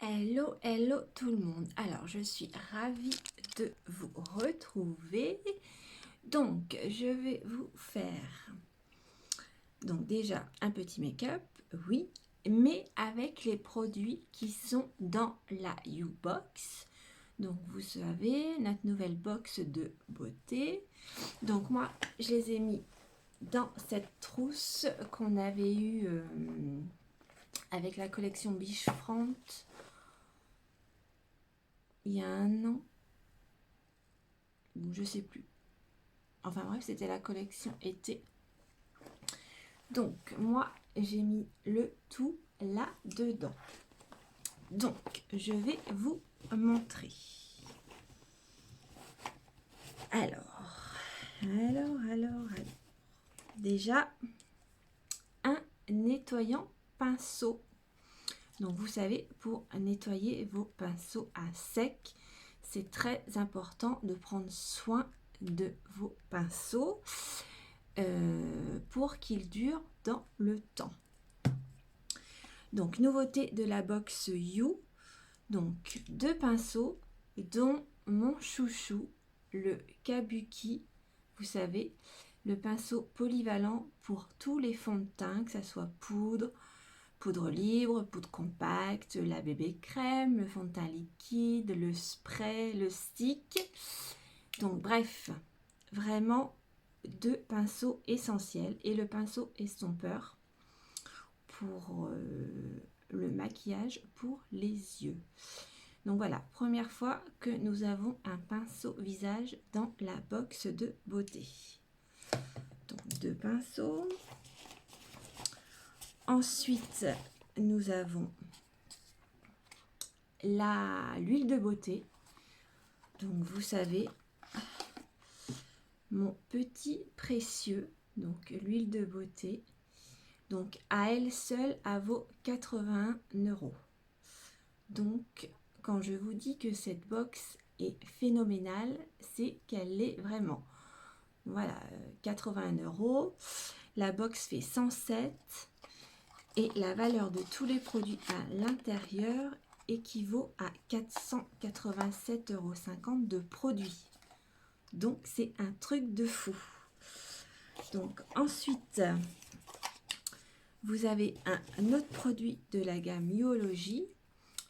Hello, hello tout le monde. Alors, je suis ravie de vous retrouver. Donc, je vais vous faire déjà un petit make-up, oui, mais avec les produits qui sont dans la U-Box. Donc, vous savez, notre nouvelle box de beauté. Donc, moi, je les ai mis dans cette trousse qu'on avait eue avec la collection Beachfront il y a un an, ou je sais plus. Enfin bref, c'était la collection été. Donc moi, j'ai mis le tout là-dedans. Donc, je vais vous montrer. Alors. Déjà, un nettoyant pinceau. Donc vous savez, pour nettoyer vos pinceaux à sec, c'est très important de prendre soin de vos pinceaux pour qu'ils durent dans le temps. Donc nouveauté de la box You, donc 2 pinceaux dont mon chouchou, le Kabuki, vous savez, le pinceau polyvalent pour tous les fonds de teint, que ce soit poudre libre, poudre compacte, la bébé crème, le fond de teint liquide, le spray, le stick. Donc bref, vraiment 2 pinceaux essentiels et le pinceau estompeur pour le maquillage pour les yeux. Donc voilà, première fois que nous avons un pinceau visage dans la box de beauté. Donc 2 pinceaux. Ensuite, nous avons l'huile de beauté. Donc vous savez, mon petit précieux, donc l'huile de beauté. Donc à elle seule, elle vaut 81 €. Donc quand je vous dis que cette box est phénoménale, c'est qu'elle l'est vraiment. Voilà, 81 €. La box fait 107 et la valeur de tous les produits à l'intérieur équivaut à 487,50 € de produits. Donc c'est un truc de fou. Donc ensuite, vous avez un autre produit de la gamme Myology.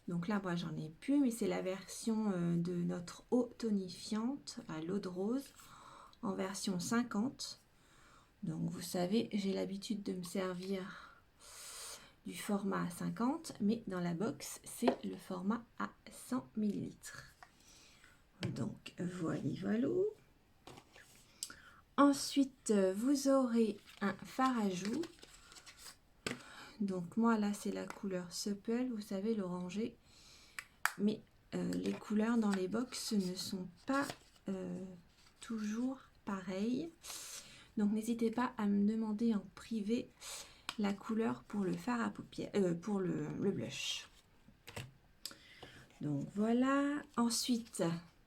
Donc là, moi, j'en ai plus, mais c'est la version de notre eau tonifiante à l'eau de rose en version 50. Donc, vous savez, j'ai l'habitude de me servir du format 50, mais dans la box, c'est le format à 100 ml. Donc, voilà. Ensuite, vous aurez un fard à joues. Donc moi là c'est la couleur Supple, vous savez, l'orangé, mais les couleurs dans les box ne sont pas toujours pareilles, donc n'hésitez pas à me demander en privé la couleur pour le fard à paupières, pour le blush. Donc voilà. Ensuite,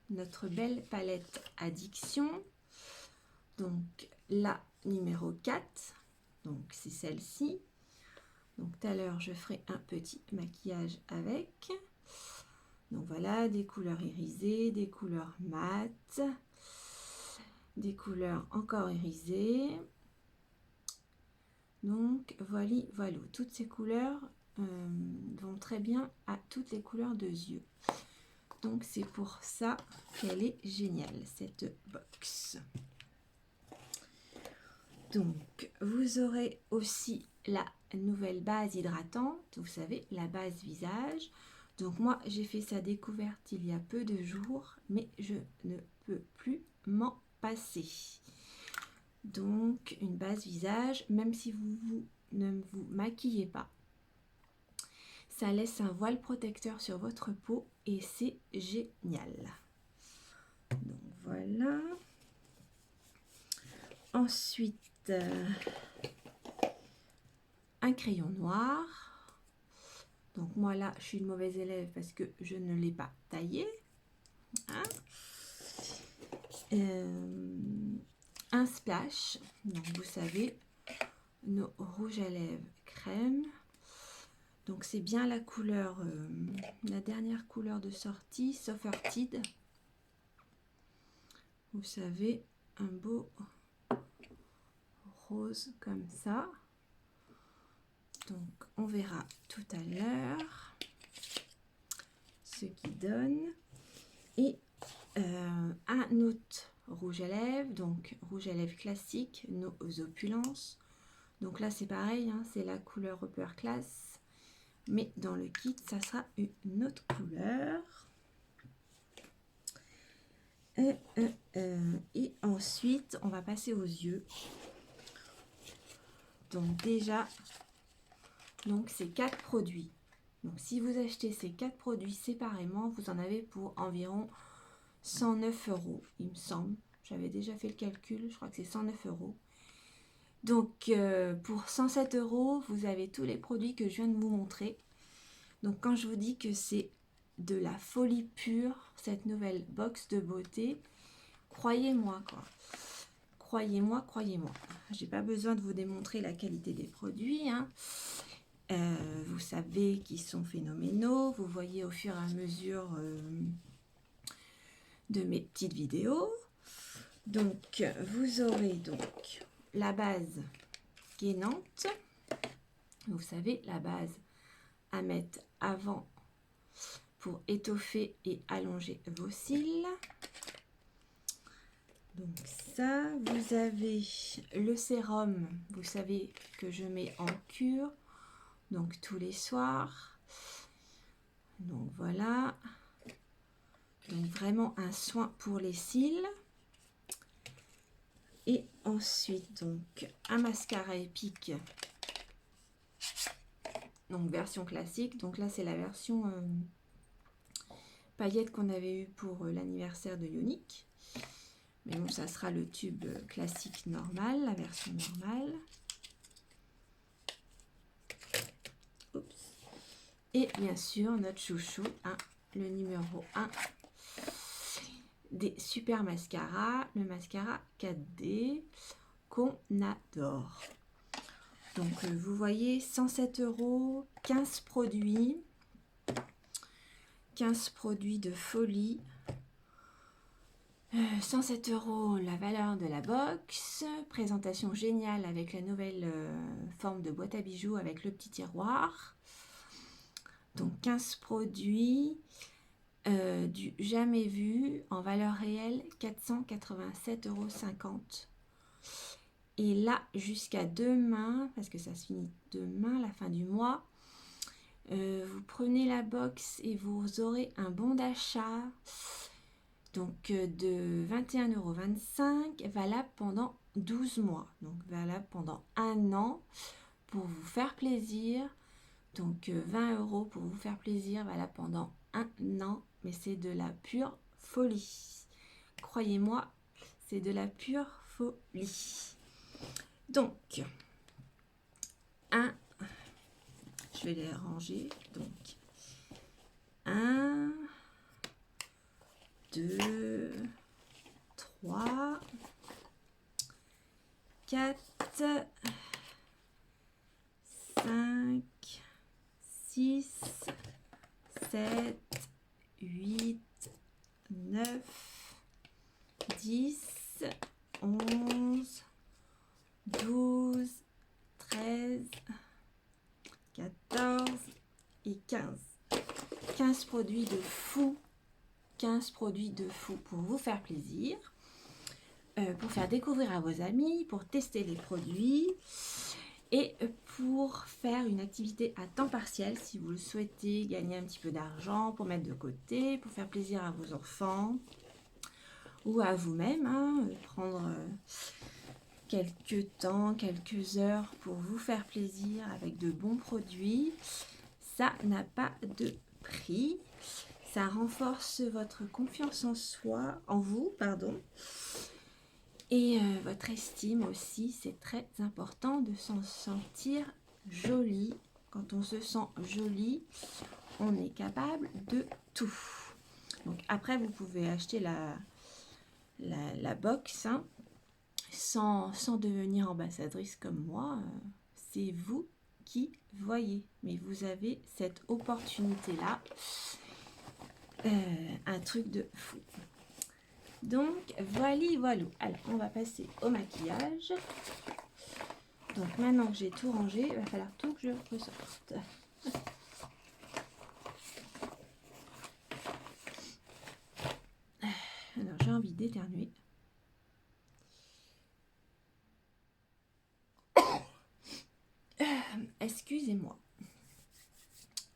notre belle palette Addiction, donc la numéro 4, donc c'est celle-ci. Donc tout à l'heure, je ferai un petit maquillage avec. Donc voilà, des couleurs irisées, des couleurs mates, des couleurs encore irisées. Donc voilà. Toutes ces couleurs vont très bien à toutes les couleurs de yeux. Donc c'est pour ça qu'elle est géniale, cette box. Donc vous aurez aussi la nouvelle base hydratante, vous savez, la base visage. Donc moi j'ai fait sa découverte il y a peu de jours, mais je ne peux plus m'en passer. Donc une base visage, même si vous ne vous maquillez pas, ça laisse un voile protecteur sur votre peau et c'est génial. Donc voilà. Ensuite, un crayon noir. Donc moi là, je suis une mauvaise élève parce que je ne l'ai pas taillé. Hein, un splash. Donc vous savez, nos rouges à lèvres crème. Donc c'est bien la couleur, la dernière couleur de sortie, Softertide. Vous savez, un beau rose comme ça. Donc on verra tout à l'heure ce qui donne. Et un autre rouge à lèvres, donc rouge à lèvres classique, nos opulences. Donc là c'est pareil, hein, c'est la couleur Upper Class, mais dans le kit ça sera une autre couleur. Et ensuite on va passer aux yeux. Donc déjà, donc ces 4 produits. Donc si vous achetez ces 4 produits séparément, vous en avez pour environ 109 €, il me semble. J'avais déjà fait le calcul, je crois que c'est 109 €. Donc pour 107 €, vous avez tous les produits que je viens de vous montrer. Donc quand je vous dis que c'est de la folie pure, cette nouvelle box de beauté, croyez-moi quoi. Croyez-moi, croyez-moi. J'ai pas besoin de vous démontrer la qualité des produits, hein. Vous savez qu'ils sont phénoménaux. Vous voyez au fur et à mesure de mes petites vidéos. Donc vous aurez donc la base gainante. Vous savez, la base à mettre avant pour étoffer et allonger vos cils. Donc ça, vous avez le sérum, vous savez que je mets en cure, donc tous les soirs. Donc voilà, donc vraiment un soin pour les cils. Et ensuite donc un mascara épique, donc version classique. Donc là c'est la version paillettes qu'on avait eu pour l'anniversaire de Younick. Mais bon, ça sera le tube classique normal, la version normale. Oups. Et bien sûr, notre chouchou, hein, le numéro 1 des super mascaras, le mascara 4D qu'on adore. Donc, vous voyez, 107 €, 15 produits. 15 produits de folie. 107 € la valeur de la box, présentation géniale avec la nouvelle forme de boîte à bijoux avec le petit tiroir. Donc 15 produits, du jamais vu, en valeur réelle 487,50 €. Et là jusqu'à demain, parce que ça se finit demain, la fin du mois, vous prenez la box et vous aurez un bon d'achat. Donc de 21,25 €, valable pendant 12 mois. Donc valable pendant un an pour vous faire plaisir. Donc 20 € pour vous faire plaisir, valable pendant un an. Mais c'est de la pure folie. Croyez-moi, c'est de la pure folie. Donc, je vais les ranger. Donc, 1, 2, 3, 4, 5, 6, 7, 8, 9, 10, 11, 12, 13, 14 et 15. 15 produits de fou. 15 produits de fou pour vous faire plaisir, pour faire découvrir à vos amis, pour tester les produits et pour faire une activité à temps partiel si vous le souhaitez, gagner un petit peu d'argent pour mettre de côté, pour faire plaisir à vos enfants ou à vous-même, hein, prendre quelques temps, quelques heures pour vous faire plaisir avec de bons produits. Ça n'a pas de prix. Ça renforce votre confiance en soi, en vous, pardon. Et votre estime aussi, c'est très important de s'en sentir joli. Quand on se sent joli, on est capable de tout. Donc après, vous pouvez acheter la box, hein, sans devenir ambassadrice comme moi. C'est vous qui voyez. Mais vous avez cette opportunité-là. Un truc de fou. Donc, voilà. Alors, on va passer au maquillage. Donc, maintenant que j'ai tout rangé, il va falloir tout que je ressorte. Alors, j'ai envie d'éternuer. Excusez-moi.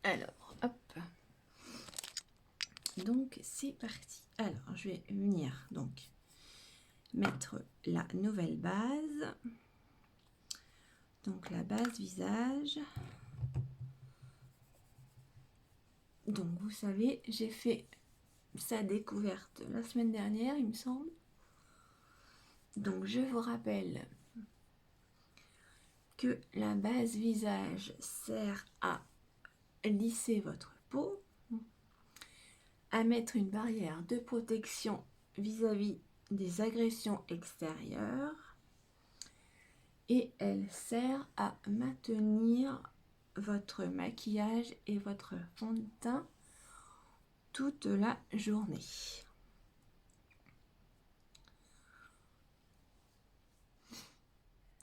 Alors, hop. Donc, c'est parti. Alors, je vais venir donc mettre la nouvelle base. Donc, la base visage. Donc, vous savez, j'ai fait sa découverte la semaine dernière, il me semble. Donc, je vous rappelle que la base visage sert à lisser votre peau, à mettre une barrière de protection vis-à-vis des agressions extérieures et elle sert à maintenir votre maquillage et votre fond de teint toute la journée.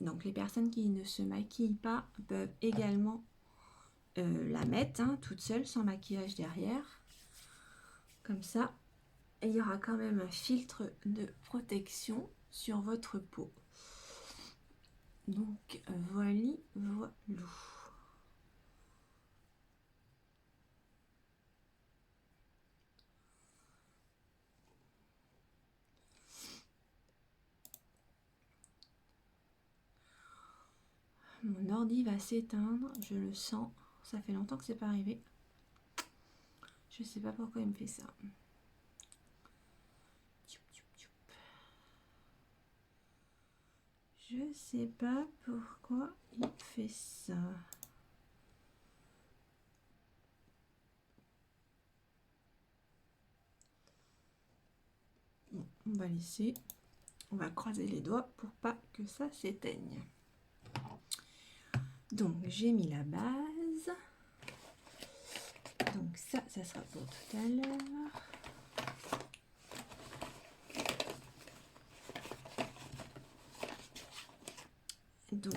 Donc les personnes qui ne se maquillent pas peuvent également la mettre toute seule sans maquillage derrière. Comme ça, il y aura quand même un filtre de protection sur votre peau. Donc voilà. Mon ordi va s'éteindre, je le sens. Ça fait longtemps que c'est pas arrivé. Je sais pas pourquoi il me fait ça. Je sais pas pourquoi il fait ça. Bon, on va laisser. On va croiser les doigts pour pas que ça s'éteigne. Donc j'ai mis la base. Donc ça sera pour tout à l'heure. Donc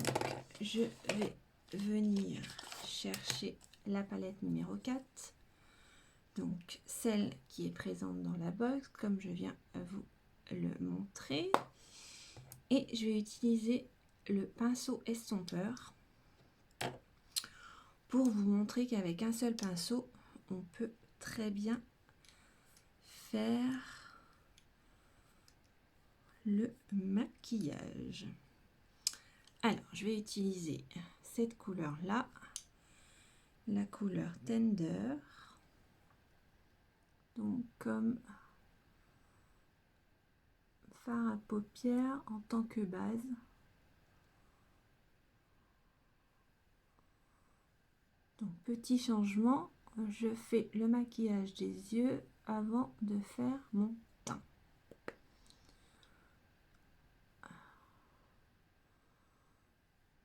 je vais venir chercher la palette numéro 4. Donc celle qui est présente dans la box, comme je viens vous le montrer. Et je vais utiliser le pinceau estompeur pour vous montrer qu'avec un seul pinceau, on peut très bien faire le maquillage. Alors, je vais utiliser cette couleur-là, la couleur Tender, donc comme fard à paupières en tant que base. Donc, petit changement, je fais le maquillage des yeux avant de faire mon teint.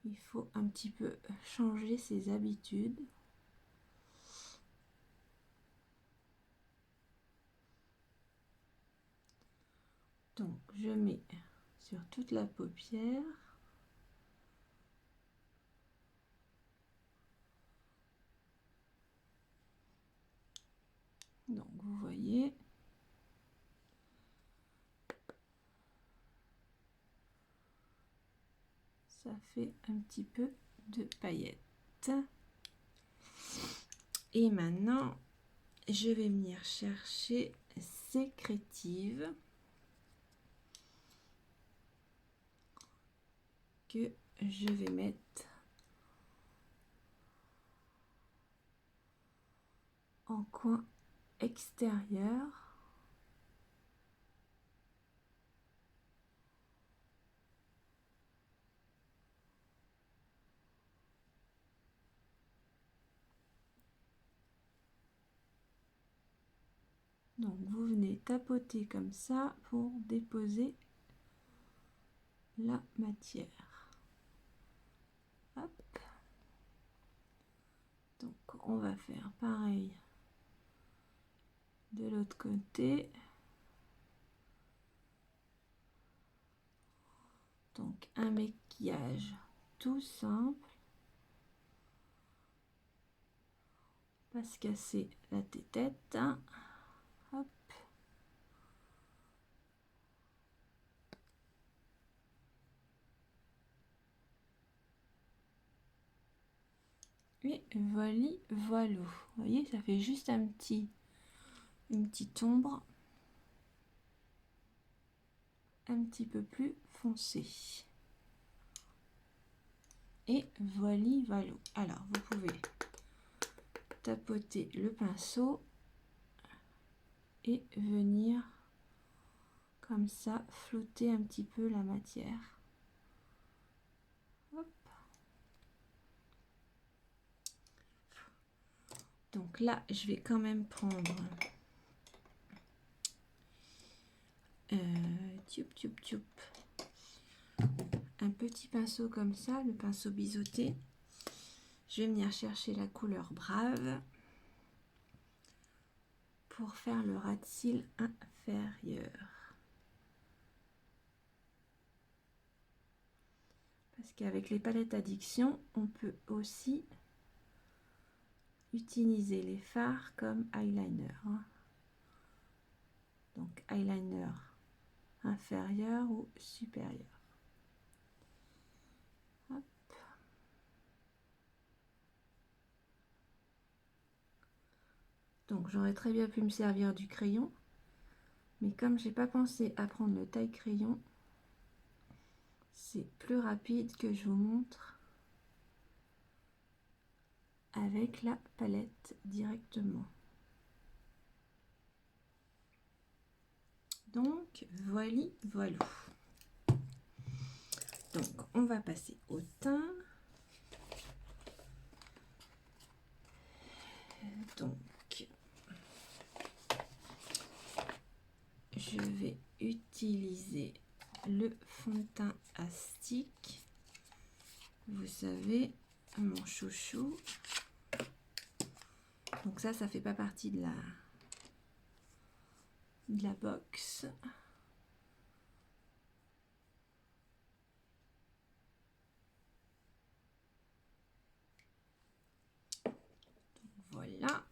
Il faut un petit peu changer ses habitudes. Donc, je mets sur toute la paupière. Donc, vous voyez. Ça fait un petit peu de paillettes. Et maintenant, je vais venir chercher Sécrétive que je vais mettre en coin extérieur. Donc vous venez tapoter comme ça pour déposer la matière. Hop. Donc on va faire pareil de l'autre côté. Donc un maquillage tout simple. Pas se casser la tête. Hein. Hop. Et voilà, voilà. Vous voyez, ça fait juste une petite ombre un petit peu plus foncée. Et voilà, voilà. Alors, vous pouvez tapoter le pinceau et venir comme ça flotter un petit peu la matière. Hop. Donc là, je vais quand même prendre un petit pinceau comme ça, le pinceau biseauté. Je vais venir chercher la couleur Brave pour faire le ras de cils inférieur. Parce qu'avec les palettes Addiction, on peut aussi utiliser les fards comme eyeliner. Hein. Donc eyeliner inférieur ou supérieur. Hop. Donc j'aurais très bien pu me servir du crayon, mais comme j'ai pas pensé à prendre le taille crayon, c'est plus rapide que je vous montre avec la palette directement. Donc voilà, voilà. Donc on va passer au teint. Donc je vais utiliser le fond de teint Astic. Vous savez, mon chouchou. Donc ça fait pas partie de la box. Donc, voilà.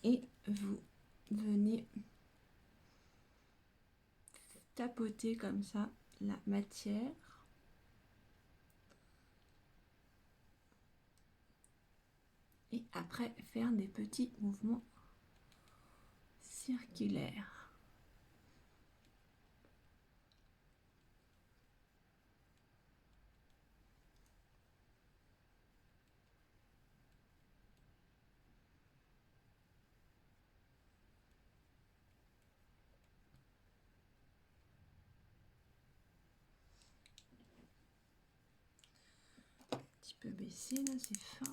Et vous venez tapoter comme ça la matière. Et après faire des petits mouvements circulaires. Un petit peu baissé là, c'est fin.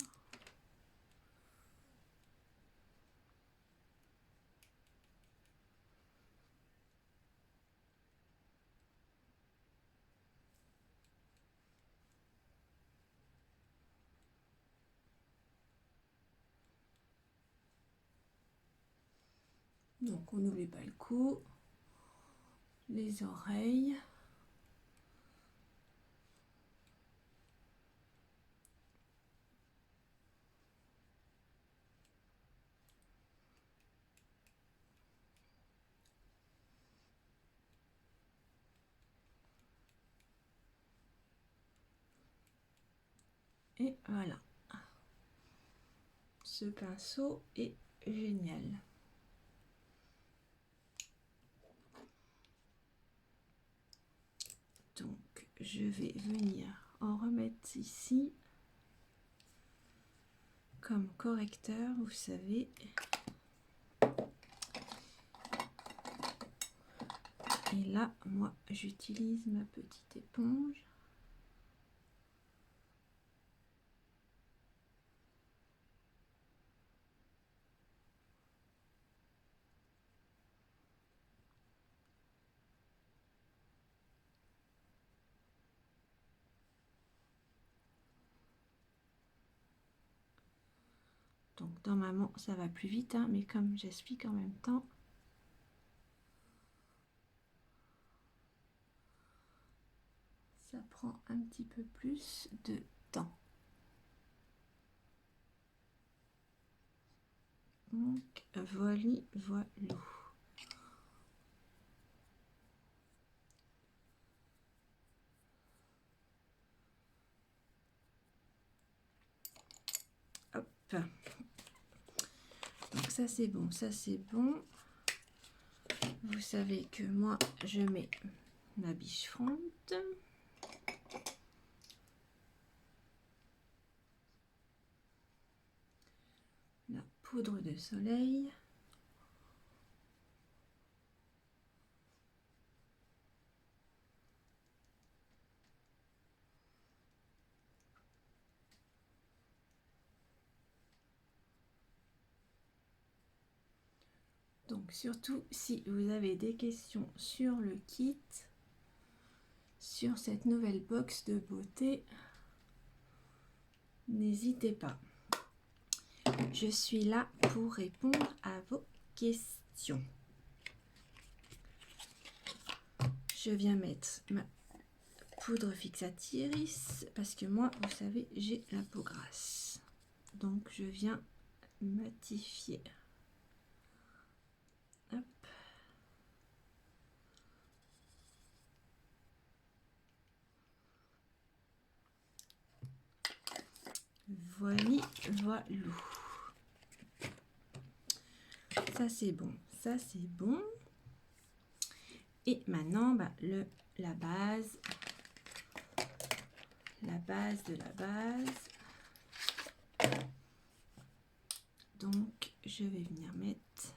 Donc on n'oublie pas le cou, les oreilles. Et voilà. Ce pinceau est génial. Donc je vais venir en remettre ici comme correcteur, vous savez. Et là, moi, j'utilise ma petite éponge. Donc normalement ça va plus vite, hein, mais comme j'explique en même temps, ça prend un petit peu plus de temps. Donc voilà, voilà. Hop. Donc ça c'est bon, ça c'est bon. Vous savez que moi je mets ma biche front. La poudre de soleil. Donc surtout si vous avez des questions sur le kit, sur cette nouvelle box de beauté, n'hésitez pas. Je suis là pour répondre à vos questions. Je viens mettre ma poudre fixatrice parce que moi, vous savez, j'ai la peau grasse. Donc je viens matifier. Hop. Voilà, voilà. Ça c'est bon, ça c'est bon. Et maintenant, bah, la base de la base. Donc, je vais venir mettre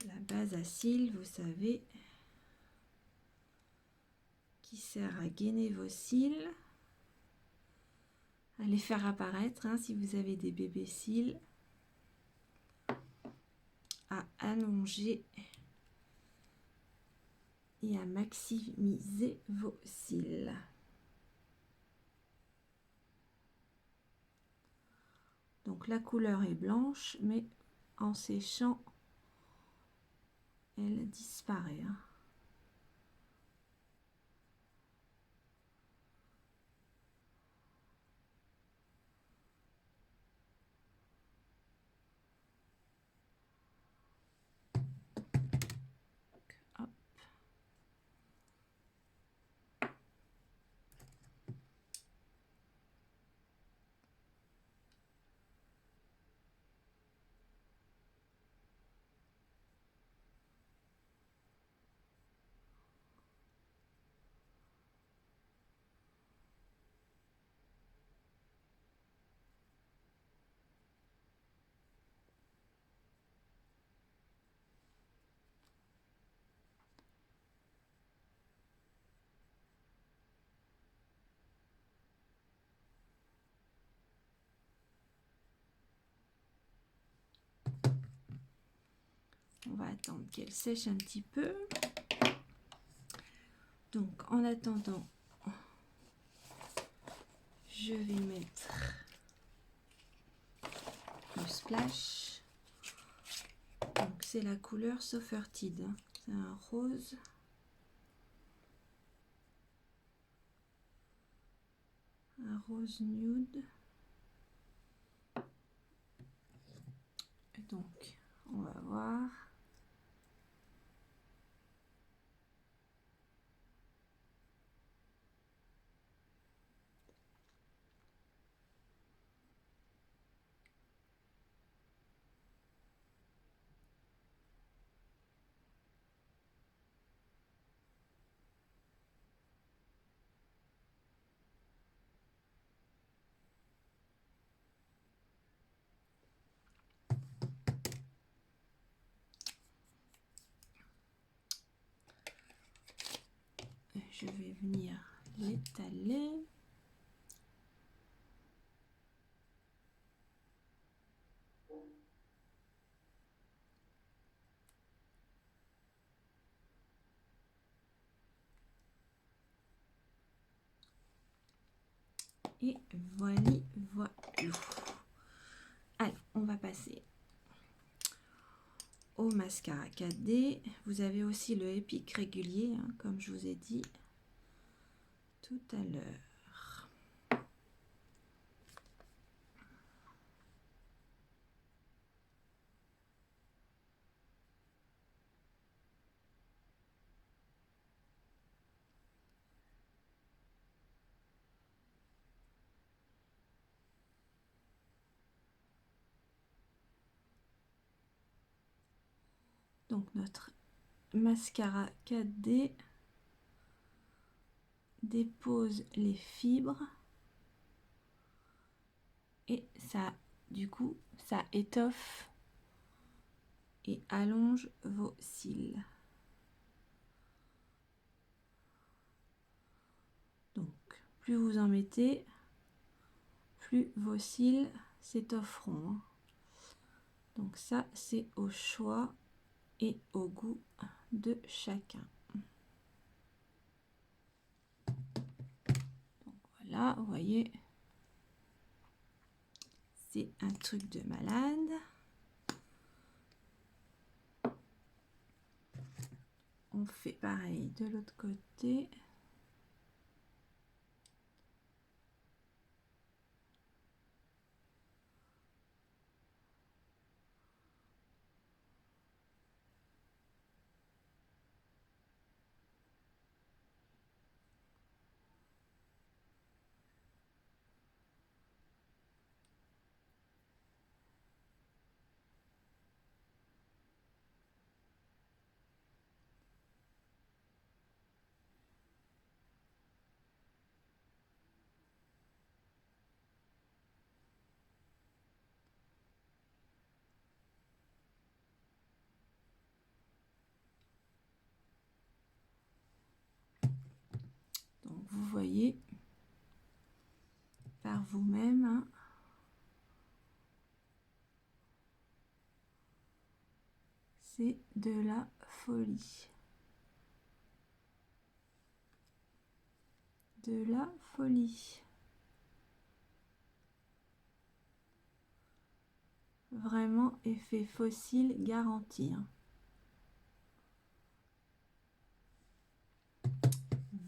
la base à cils, vous savez, qui sert à gainer vos cils, à les faire apparaître, hein, si vous avez des bébés cils, à allonger et à maximiser vos cils. Donc la couleur est blanche, mais en séchant, elle disparaît. Hein. Hop. On va attendre qu'elle sèche un petit peu. Donc en attendant, je vais mettre le splash. Donc c'est la couleur Sofertide. Hein. C'est un rose. Un rose nude. Et donc on va voir. Je vais venir l'étaler. Et voilà, voilà. on va passer au mascara 4D. Vous avez aussi le Epic régulier, hein, comme je vous ai dit tout à l'heure. Donc notre mascara 4D dépose les fibres et ça, du coup, ça étoffe et allonge vos cils. Donc, plus vous en mettez, plus vos cils s'étofferont, hein. Donc ça, c'est au choix et au goût de chacun. Donc voilà, vous voyez, c'est un truc de malade. On fait pareil de l'autre côté. Donc vous voyez par vous-même, hein. C'est de la folie. De la folie. Vraiment effet fossile garanti, hein.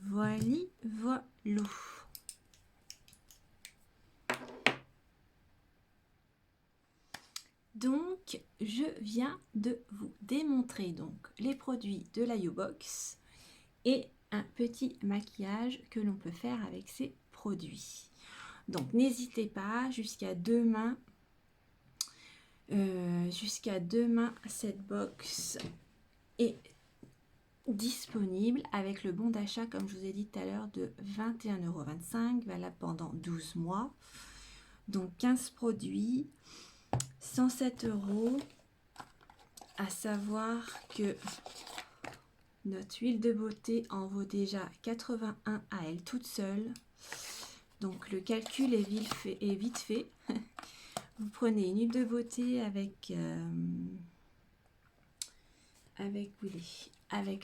Voili, voilou. Donc, je viens de vous démontrer donc les produits de la YouBox et un petit maquillage que l'on peut faire avec ces produits. Donc, n'hésitez pas, jusqu'à demain, cette box est disponible avec le bon d'achat, comme je vous ai dit tout à l'heure, de 21,25 €, valable pendant 12 mois. Donc 15 produits, 107 €. À savoir que notre huile de beauté en vaut déjà 81 à elle toute seule. Donc le calcul est vite fait. Vous prenez une huile de beauté avec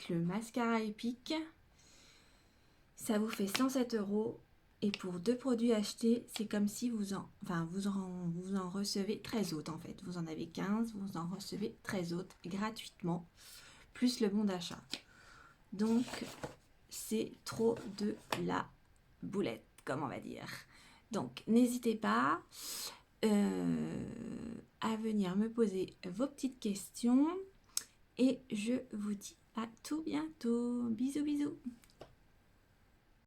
le mascara Epic, ça vous fait 107 €. Et pour 2 produits achetés, c'est comme si vous en recevez 13 autres en fait. Vous en avez 15, vous en recevez 13 autres gratuitement, plus le bon d'achat. Donc, c'est trop de la boulette, comme on va dire. Donc, n'hésitez pas à venir me poser vos petites questions. Et je vous dis à tout bientôt. Bisous, bisous.